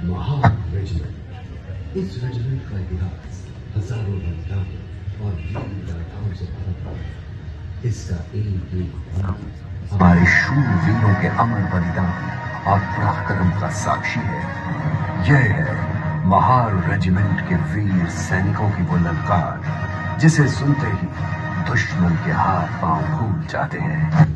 महान रेजिमेंट। इस रेजिमेंट का इतिहास हजारों बलिदानों और वीर गाथाओं से भरा है। इसका एक एक हमारे शूरवीरों के अमर बलिदान और पराक्रम का साक्षी है। यह है महार रेजिमेंट के वीर सैनिकों की वो ललकार जिसे सुनते ही दुश्मन के हाथ पांव फूल जाते हैं।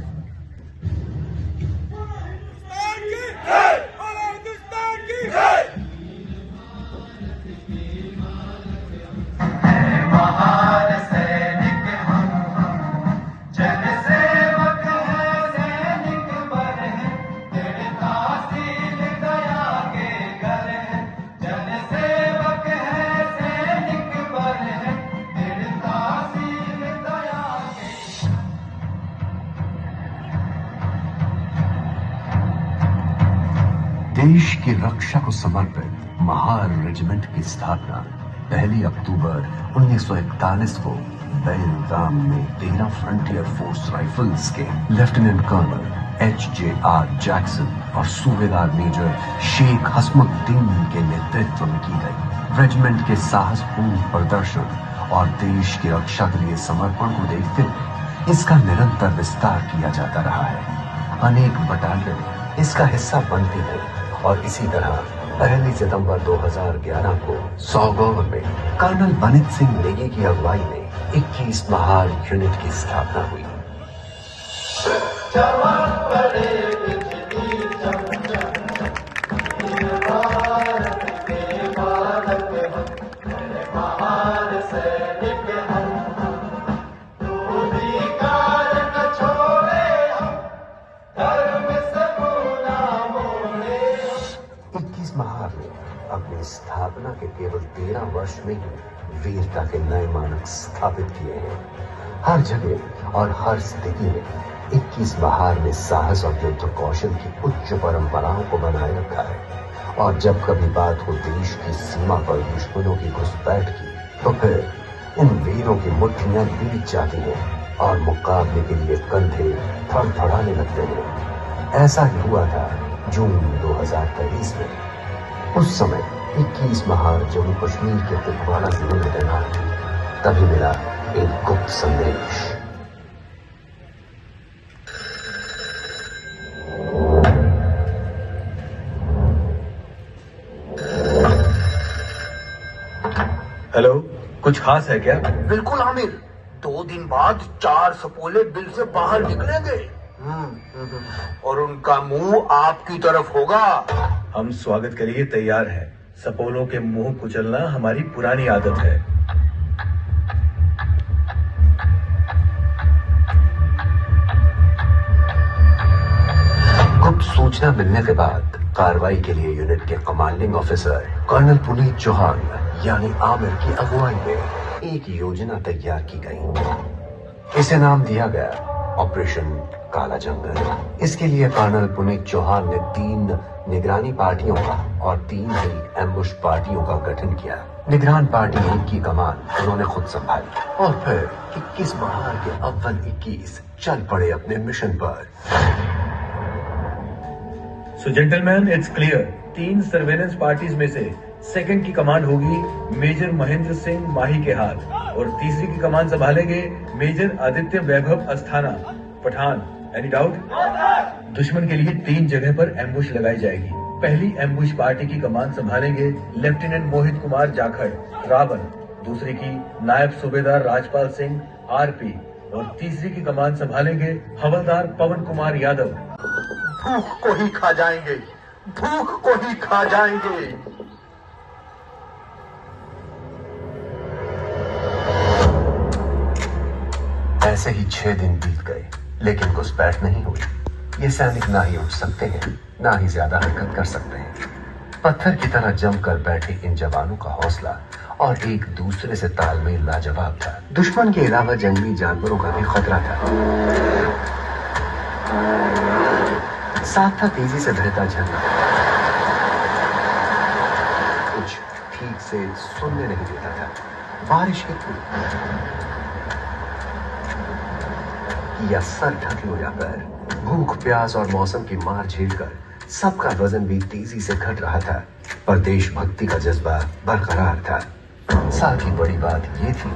देश की रक्षा को समर्पित महार रेजिमेंट की स्थापना 1 अक्टूबर 1941 को बेलगाम में 13 फ्रंटियर फोर्स राइफल्स के लेफ्टिनेंट कर्नल H.J.R. जैक्सन और सूबेदार मेजर शेख हसमुद्दीन के नेतृत्व में की गई। रेजिमेंट के साहसपूर्ण प्रदर्शन और देश की रक्षा के लिए समर्पण को देखते हुए इसका निरंतर विस्तार किया जाता रहा है। अनेक बटालियन इसका हिस्सा बनती है और इसी तरह 1 सितंबर 2011 को सौगौर में कर्नल बनित सिंह नेगी की अगुवाई में 21 महार यूनिट की स्थापना हुई। महार ने अपनी स्थापना के केवल 13 वर्ष में ही वीरता के नए मानक स्थापित किए हैं। हर जगह और हर स्थिति में 21 महार ने साहस और युद्ध कौशल की उच्च परंपराओं को बनाए रखा है। और जब कभी बात हो देश की सीमा पर दुश्मनों की घुसपैठ की तो फिर इन वीरों की मुट्ठियां बीत जाती हैं और मुकाबले के लिए कंधे थड़थड़ाने लगते हैं। ऐसा ही हुआ था जून 2023 में। उस समय 21 महार जम्मू कश्मीर के कुपवाड़ा जिले में तैनात थी। तभी मिला एक गुप्त संदेश। हेलो, कुछ खास है क्या? बिल्कुल आमिर, 2 दिन बाद 4 सपोले बिल से बाहर निकलेंगे और उनका मुंह आपकी तरफ होगा। हम स्वागत के लिए तैयार हैं। सपोलों के मुंह कुचलना हमारी पुरानी आदत है। गुप्त सूचना मिलने के बाद कार्रवाई के लिए यूनिट के commanding officer colonel Puneet Chauhan यानी आमिर की अगुवाई में एक योजना तैयार की गई। इसे नाम दिया गया ऑपरेशन काला जंगल। इसके लिए कर्नल पुनीत चौहान ने 3 निगरानी पार्टियों का और 3 ही एम्बुश पार्टियों का गठन किया। निगरान पार्टी 1 की कमान उन्होंने खुद संभाली और फिर 21 महार के अव्वल 21 चल पड़े अपने मिशन पर। So gentleman, it's clear, 3 surveillance parties में से सेकंड की कमांड होगी मेजर महेंद्र सिंह माही के हाथ और तीसरी की कमान संभालेंगे major Aditya Vaibhav Asthana Pathan. Any doubt? दुश्मन के लिए 3 जगह पर एम्बुश लगाई जाएगी। पहली एम्बुश पार्टी की कमान संभालेंगे लेफ्टिनेंट मोहित कुमार जाखड़ रावण, दूसरी की नायब सूबेदार राजपाल सिंह आरपी और तीसरी की कमान संभालेंगे हवलदार पवन कुमार यादव। भूख को ही खा जाएंगे, भूख को ही खा जाएंगे। ऐसे ही 6 दिन बीत गए लेकिन घुसपैठ नहीं हुई। ये सैनिक ना ही उठ सकते हैं ना ही ज्यादा हरकत कर सकते हैं। पत्थर की तरह जमकर बैठे इन जवानों का हौसला और एक दूसरे से तालमेल लाजवाब था। दुश्मन के अलावा जंगली जानवरों का भी खतरा था। साथ था तेजी से बहता झरना, कुछ ठीक से सुनने नहीं देता था। बारिश इतनी या सर ढके हो जाकर भूख प्यास और मौसम की मार झेलकर सबका वजन भी तेजी से घट रहा था, पर देशभक्ति का जज्बा बरकरार था। साथ ही बड़ी बात यह थी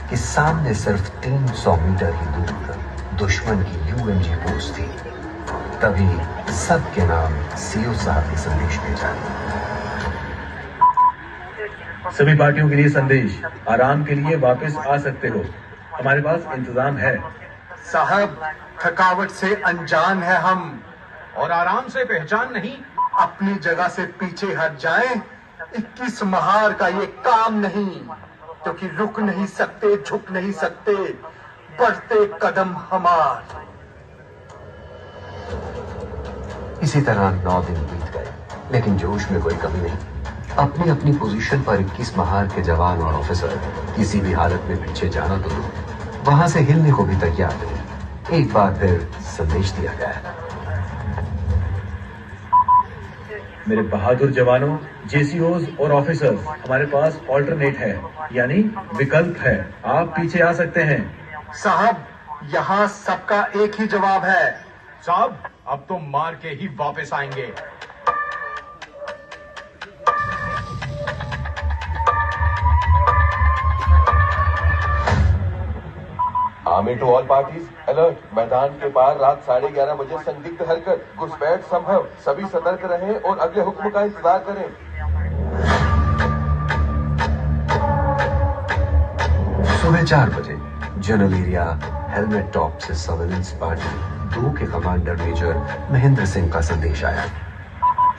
कि सामने सिर्फ 300 मीटर ही दूर दुश्मन की यूएमजी पोस्ट थी। तभी सबके नाम सीओ साहब ने संदेश भेजा। सभी पार्टियों के लिए संदेश, आराम के लिए वापस आ सकते हो, हमारे पास इंतजाम है। साहब, थकावट से अनजान है हम और आराम से पहचान नहीं। अपनी जगह से पीछे हट जाएं। 21 महार का ये काम नहीं, क्योंकि रुक नहीं सकते, झुक नहीं सकते, बढ़ते कदम हमार। इसी तरह 9 दिन बीत गए, लेकिन जोश में कोई कमी नहीं। अपनी अपनी पोजीशन पर 21 महार के जवान और ऑफिसर किसी भी हालत में पीछे जाना तो वहां से हिलने को भी तैयार थे। एक बार फिर संदेश दिया गया। मेरे बहादुर जवानों, जेसीओज और ऑफिसर्स, हमारे पास ऑल्टरनेट है, यानी विकल्प है। आप पीछे आ सकते हैं। साहब, यहाँ सबका एक ही जवाब है। साहब, अब तो मार के ही वापस आएंगे। Army to all parties alert. मैदान के पार रात 11:30 बजे संदिग्ध हरकत, घुसपैठ संभव। सभी सतर्क रहें और अगले हुक्म का इंतजार करें। सुबह 4 बजे जनरल एरिया हेलमेट टॉप से सर्विलेंस पार्टी 2 के कमांडर मेजर महेंद्र सिंह का संदेश आया।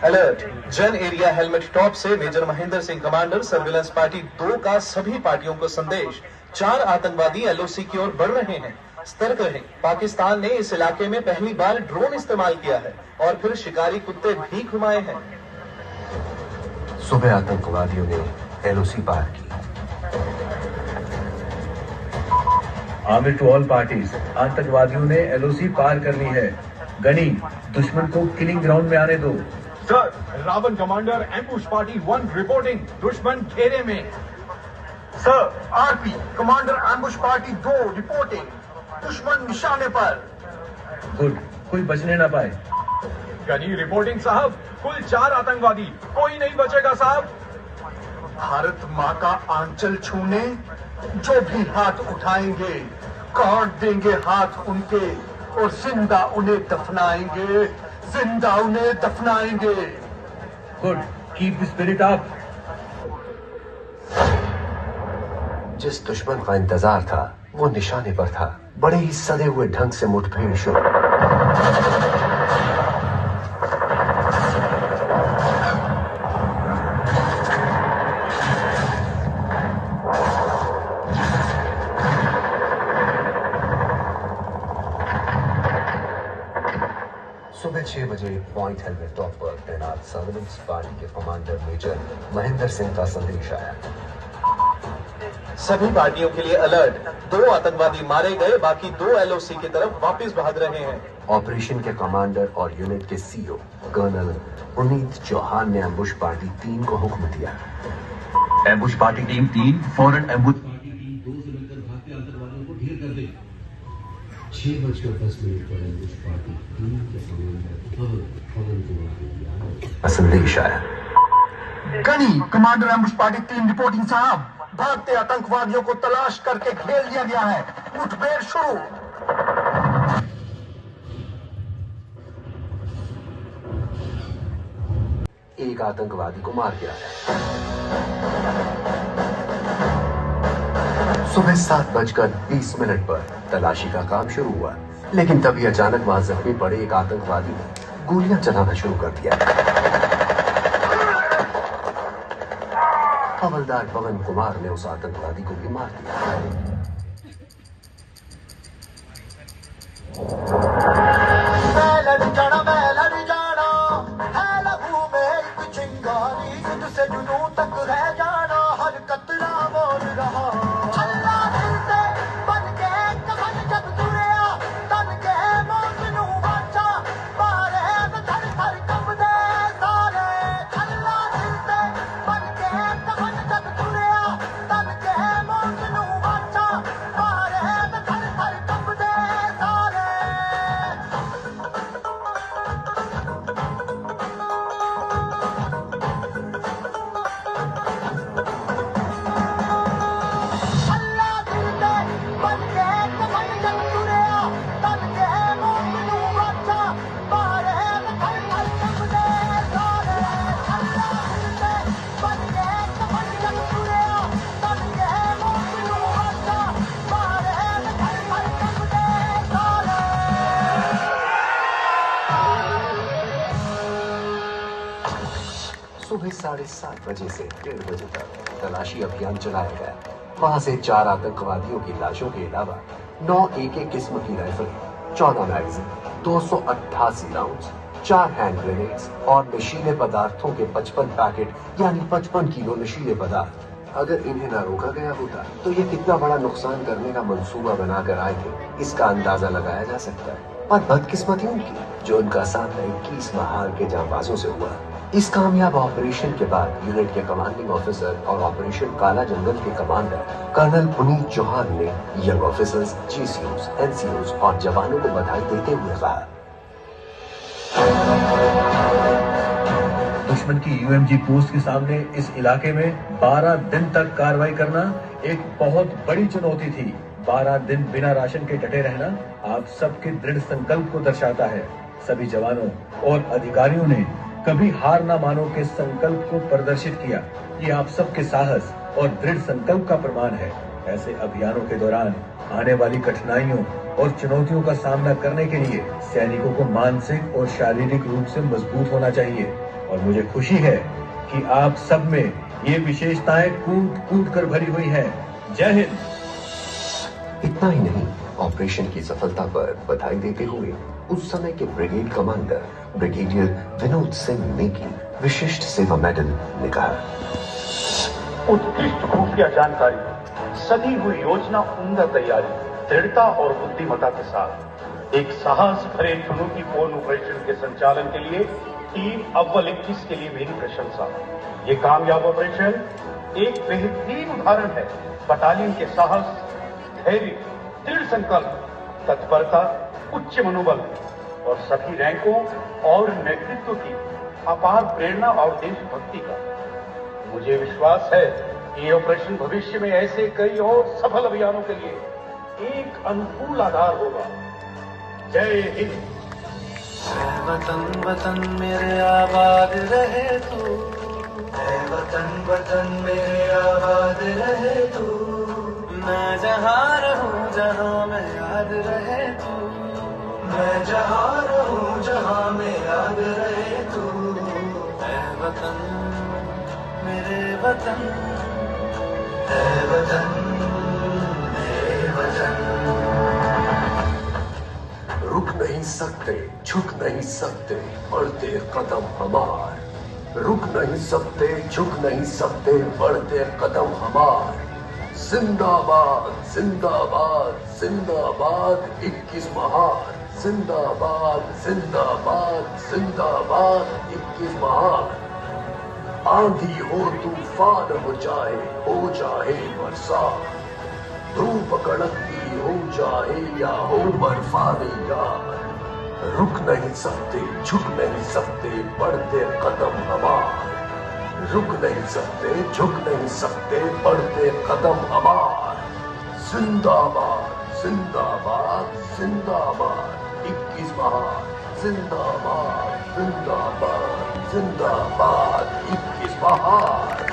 अलर्ट, जन एरिया हेलमेट टॉप से major Mahendra Singh commander surveillance party 2 का सभी पार्टियों को संदेश। 4 आतंकवादी एलओसी की ओर बढ़ रहे हैं, सतर्क रहें। पाकिस्तान ने इस इलाके में पहली बार ड्रोन इस्तेमाल किया है और फिर शिकारी कुत्ते भी घुमाए हैं। सुबह आतंकवादियों ने एलओसी पार की। आर्मी टू ऑल पार्टीज, आतंकवादियों ने एलओसी पार कर ली है। गनी, दुश्मन को किलिंग ग्राउंड में आने दो। Sir, Ravan commander ambush party 1 reporting, दुश्मन घेरे में। Sir, RP commander ambush party 2 reporting, दुश्मन निशाने पर। गुड, कोई बचने ना पाए। गनी रिपोर्टिंग साहब, कुल 4 आतंकवादी, कोई नहीं बचेगा साहब। भारत माँ का आंचल छूने जो भी हाथ उठाएंगे, काट देंगे हाथ उनके और जिंदा उन्हें दफनाएंगे, जिंदा उन्हें दफनाएंगे। Good, keep the spirit up. जिस दुश्मन का इंतजार था वो निशाने पर था। बड़े ही सदे हुए ढंग से मुठभेड़ शुरू। सुबह 6 बजे पॉइंट हेलमेट टॉप पर तैनात सर्विलेंस पार्टी के कमांडर मेजर महेंद्र सिंह का संदेश आया। सभी पार्टियों के लिए अलर्ट, 2 आतंकवादी मारे गए, बाकी 2 एलओसी की तरफ वापस भाग रहे हैं। ऑपरेशन के कमांडर और यूनिट के सीओ कर्नल पुनीत चौहान ने एम्बुश पार्टी 3 को हुक्म दिया। एम्बुश पार्टी टीम 3 फौरन एम्बुश 2 से मिलकर भागते आतंकवादियों को ढेर कर दे। 6:10 पर एम्बुश पार्टी 3 के कमांडर पवन कुमार का संदेश आया। Gani commander ambush party 3 reporting साहब, भागते आतंकवादियों को तलाश करके घेर लिया गया है, मुठभेड़ शुरू। एक आतंकवादी को मार गिराया। सुबह 7:20 पर तलाशी का काम शुरू हुआ, लेकिन तभी अचानक वहां जख्मी पड़े एक आतंकवादी ने गोलियां चलाना शुरू कर दिया। हवलदार पवन कुमार ने उस आतंकवादी को भी मार दिया। 7:30 बजे से 1:30 बजे तक तलाशी अभियान चलाया गया। वहां से 4 आतंकवादियों की लाशों के अलावा 9 AK किस्म की rifle, 14 magazine, 288 rounds, 4 hand grenades और नशीले पदार्थों के 55 पैकेट यानी 55 किलो नशीले पदार्थ। अगर इन्हें ना रोका गया होता तो ये कितना बड़ा नुकसान करने का मंसूबा बनाकर आए थे, इसका अंदाजा लगाया जा सकता है। पर बदकिस्मती उनकी जो उनका सामना 21 महार के जांबाजों से हुआ। इस कामयाब ऑपरेशन के बाद यूनिट के कमांडिंग ऑफिसर और ऑपरेशन काला जंगल के कमांडर कर्नल पुनीत चौहान ने यंग ऑफिसर्स, GCOs, NCOs और जवानों को बधाई देते हुए कहा, दुश्मन की UMG पोस्ट के सामने इस इलाके में 12 दिन तक कार्रवाई करना एक बहुत बड़ी चुनौती थी। 12 दिन बिना राशन के डटे रहना आप सबके दृढ़ संकल्प को दर्शाता है। सभी जवानों और अधिकारियों ने कभी हार ना मानो के संकल्प को प्रदर्शित किया। ये आप सबके साहस और दृढ़ संकल्प का प्रमाण है। ऐसे अभियानों के दौरान आने वाली कठिनाइयों और चुनौतियों का सामना करने के लिए सैनिकों को मानसिक और शारीरिक रूप से मजबूत होना चाहिए और मुझे खुशी है कि आप सब में ये विशेषताएं कूट कूट कर भरी हुई है। जय हिंद। इतना ही नहीं, ऑपरेशन की सफलता पर बधाई देते हुए उस समय के brigade commander brigadier Vinod Singh Negi विशिष्ट सेवा मेडल ने कहा, उत्कृष्ट खुफिया जानकारी, सदी हुई योजना, उम्दा तैयारी, दृढ़ता और बुद्धिमत्ता के साथ एक साहस भरे चुनौतीपूर्ण ऑपरेशन के संचालन के लिए टीम अव्वल 21 के लिए मेरी प्रशंसा। ये कामयाब ऑपरेशन एक बेहतरीन उदाहरण है बटालियन के साहस, धैर्य, दृढ़ संकल्प, तत्परता, उच्च मनोबल और सभी रैंकों और नेतृत्व की अपार प्रेरणा और देशभक्ति का। मुझे विश्वास है कि ये ऑपरेशन भविष्य में ऐसे कई और सफल अभियानों के लिए एक अनुकूल आधार होगा। जय हिंद। वतन वतन मेरे आबाद रहे तू, वतन वतन मेरे आबाद रहे तू, मैं जहाँ रहूं जहाँ मैं याद रहे तू, मैं जहाँ रहूं जहाँ मैं याद रहे तू, ऐ वतन मेरे वतन, ऐ वतन मेरे वतन। रुक नहीं सकते, झुक नहीं सकते, बढ़ते कदम हमार। रुक नहीं सकते, झुक नहीं सकते, बढ़ते कदम हमार। जिंदाबाद जिंदाबाद जिंदाबाद 21 महार। जिंदाबाद जिंदाबाद जिंदाबाद 21 महार। आंधी हो तूफान हो जाए बरसात, धूप कड़कती हो जाए या हो बर्फानी रात। रुक नहीं सकते, झुक नहीं सकते, बढ़ते कदम हमार। रुक नहीं सकते, झुक नहीं सकते, बढ़ते कदम हमार। जिंदाबाद जिंदाबाद जिंदाबाद 21 महार। जिंदाबाद जिंदाबाद जिंदाबाद 21 महार।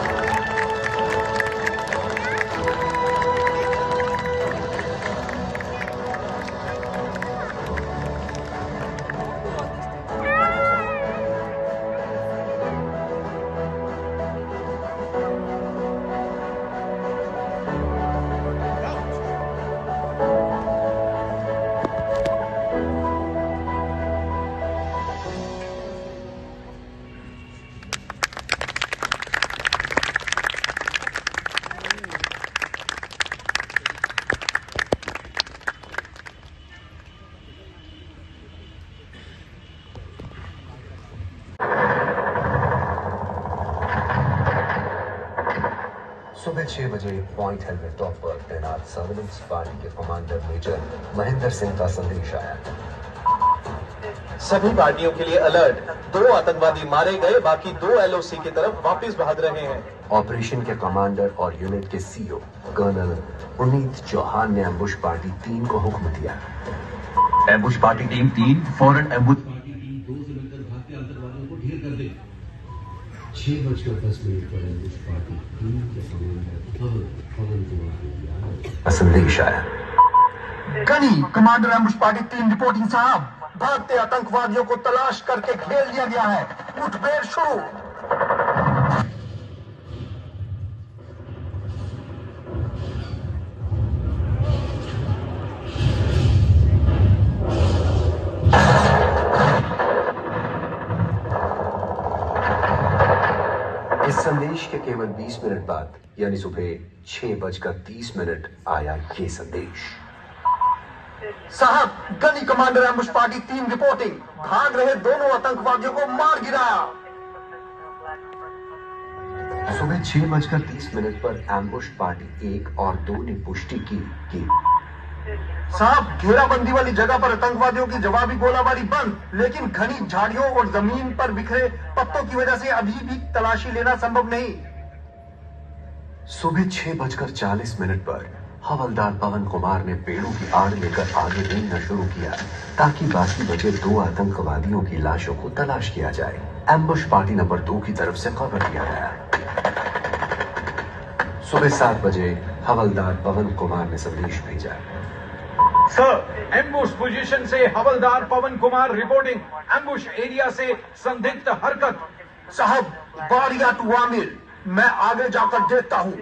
सुबह 6 बजे पॉइंट हेलमेट टॉप पर तैनात सर्विलेंस पार्टी के कमांडर मेजर महेंद्र सिंह का संदेश आया। सभी पार्टियों के लिए अलर्ट, 2 आतंकवादी मारे गए, बाकी 2 LOC की तरफ वापस भाग रहे हैं। ऑपरेशन के कमांडर और यूनिट के CO कर्नल पुनीत चौहान ने एम्बुश पार्टी 3 को हुक्म दिया। एम्बुश पार्टी टीम 3 फौरन एम्बुश पार्टी टीम 2 से मिलकर भागते आतंकवादियों को ढेर कर दे। 6:10 पर एम्बुश पार्टी 3 के कमांडर फौरन जवाब संदेश आया। Gani commander ambush party 3 reporting साहब, भागते आतंकवादियों को तलाश करके घेर लिया गया है। मुठभेड़ शुरू। संदेश के केवल 20 मिनट बाद यानी सुबह 6:30 आया ये संदेश। साहब, Gani commander ambush party 3 reporting, भाग रहे दोनों आतंकवादियों को मार गिराया। सुबह 6:30 पर एम्बुश पार्टी 1 और 2 ने पुष्टि की कि साहब, घेराबंदी वाली जगह पर आतंकवादियों की जवाबी गोलाबारी बंद, लेकिन घनी झाड़ियों और जमीन पर बिखरे पत्तों की वजह से अभी भी तलाशी लेना संभव नहीं। सुबह 6:40 पर हवलदार पवन कुमार ने पेड़ों की आड़ लेकर आगे रेंगना शुरू किया ताकि बाकी बचे 2 आतंकवादियों की लाशों को तलाश किया जाए। एम्बुश पार्टी नंबर 2 की तरफ से खबर दिया गया। सुबह 7 बजे हवलदार पवन कुमार ने संदेश भेजा। सर, एम्बुश पोजीशन से हवलदार पवन कुमार रिपोर्टिंग, एम्बुश एरिया से संदिग्ध हरकत। साहब, बारिया टू आमिर, मैं आगे जाकर देखता हूँ।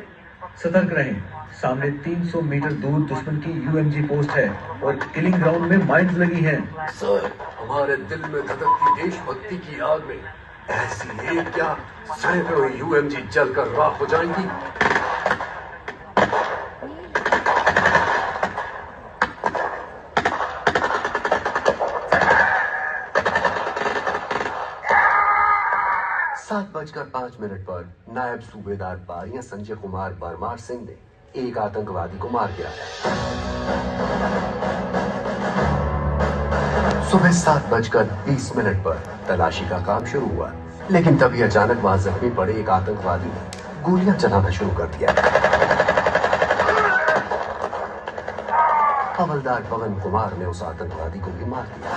सतर्क रहें, सामने 300 मीटर दूर दुश्मन की यूएमजी पोस्ट है और किलिंग ग्राउंड में माइंस लगी हैं। सर, हमारे दिल में धधकती देशभक्ति की आग में ऐसी एक क्या सैकड़ों यूएमजी जलकर राख हो जाएंगी। सात 7:05 पर नायब सूबेदार बारिया संजय कुमार बरमार सिंह ने एक आतंकवादी को मार गिराया। सुबह 7:20 पर तलाशी का काम शुरू हुआ, लेकिन तभी अचानक वहां जख्मी पड़े एक आतंकवादी ने गोलियां चलाना शुरू कर दिया। हवलदार पवन कुमार ने उस आतंकवादी को भी मार दिया।